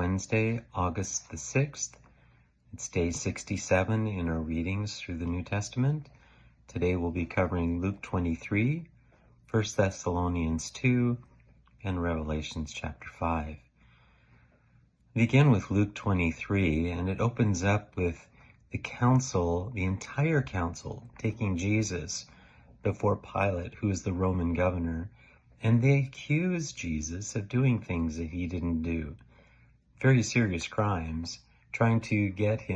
Wednesday, August the 6th. It's day 67 in our readings through the New Testament. Today we'll be covering Luke 23, 1 Thessalonians 2, and Revelations chapter 5. We begin with Luke 23, and it opens up with the council, the entire council, taking Jesus before Pilate, who is the Roman governor, and they accuse Jesus of doing things that he didn't do. Very serious crimes, trying to get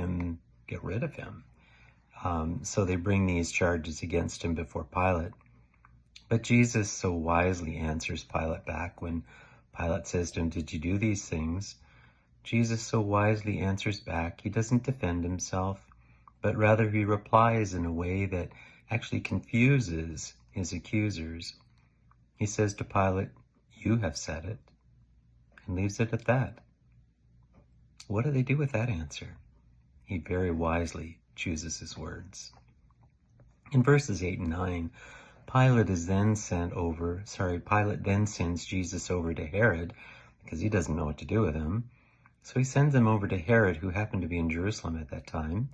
rid of him. So they bring these charges against him before Pilate. But Jesus so wisely answers Pilate back when Pilate says to him, "Did you do these things?" Jesus so wisely answers back. He doesn't defend himself, but rather he replies in a way that actually confuses his accusers. He says to Pilate, "You have said it," and leaves it at that. What do they do with that answer? He very wisely chooses his words. In verses 8 and 9, Pilate then sends Jesus over to Herod because he doesn't know what to do with him. So he sends him over to Herod, who happened to be in Jerusalem at that time.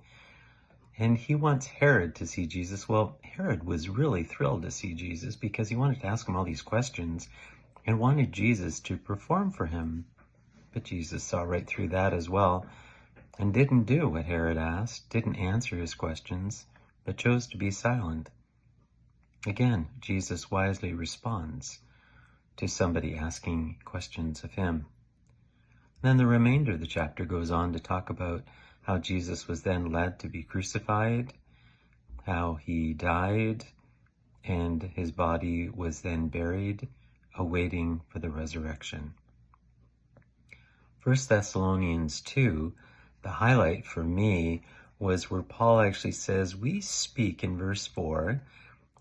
And he wants Herod to see Jesus. Well, Herod was really thrilled to see Jesus because he wanted to ask him all these questions and wanted Jesus to perform for him. But Jesus saw right through that as well and didn't do what Herod asked, didn't answer his questions, but chose to be silent. Again, Jesus wisely responds to somebody asking questions of him. Then the remainder of the chapter goes on to talk about how Jesus was then led to be crucified, how he died, and his body was then buried, awaiting for the resurrection. 1 Thessalonians 2, the highlight for me was where Paul actually says, we speak, in verse 4,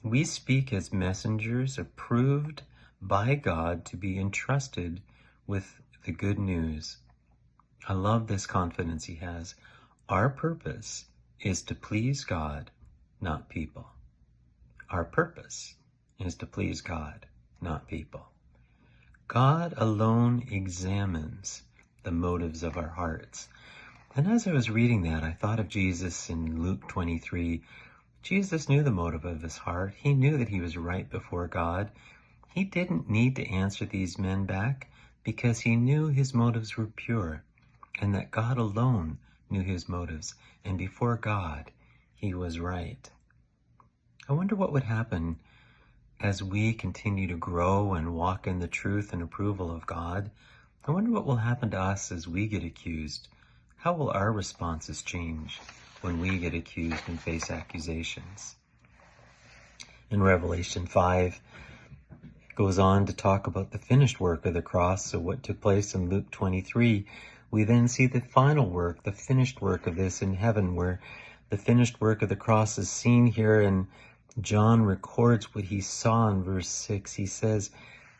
we speak as messengers approved by God to be entrusted with the good news. I love this confidence he has. Our purpose is to please God, not people. Our purpose is to please God, not people. God alone examines the motives of our hearts. And as I was reading that, I thought of Jesus in Luke 23. Jesus knew the motive of his heart. He knew that he was right before God. He didn't need to answer these men back because he knew his motives were pure and that God alone knew his motives. And before God, he was right. I wonder what would happen as we continue to grow and walk in the truth and approval of God. I wonder what will happen to us as we get accused. How will our responses change when we get accused and face accusations? In Revelation 5, it goes on to talk about the finished work of the cross. So what took place in Luke 23, we then see the final work, the finished work of this in heaven, where the finished work of the cross is seen here, and John records what he saw in verse 6. He says,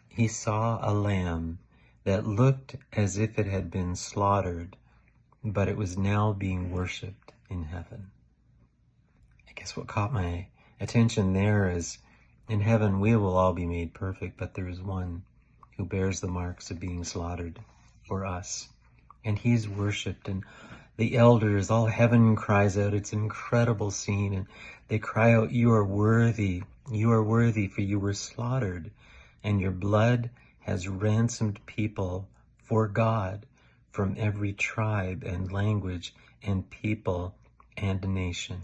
he saw a lamb that looked as if it had been slaughtered, but it was now being worshipped in heaven. I guess what caught my attention there is, in heaven we will all be made perfect, but there is one who bears the marks of being slaughtered for us. And he's worshipped, and the elders, all heaven cries out. It's an incredible scene, and they cry out, you are worthy, for you were slaughtered, and your blood has ransomed people for God from every tribe and language and people and nation.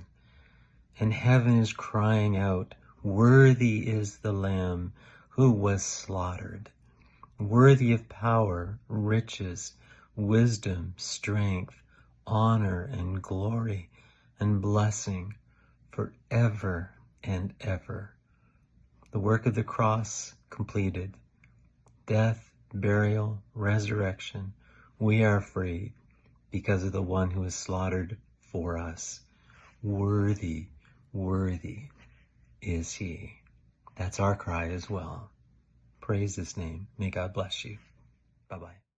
And heaven is crying out, worthy is the Lamb who was slaughtered, worthy of power, riches, wisdom, strength, honor, and glory, and blessing forever and ever. The work of the cross completed. Death, burial, resurrection. We are free because of the one who was slaughtered for us. Worthy, worthy is he. That's our cry as well. Praise his name. May God bless you. Bye-bye.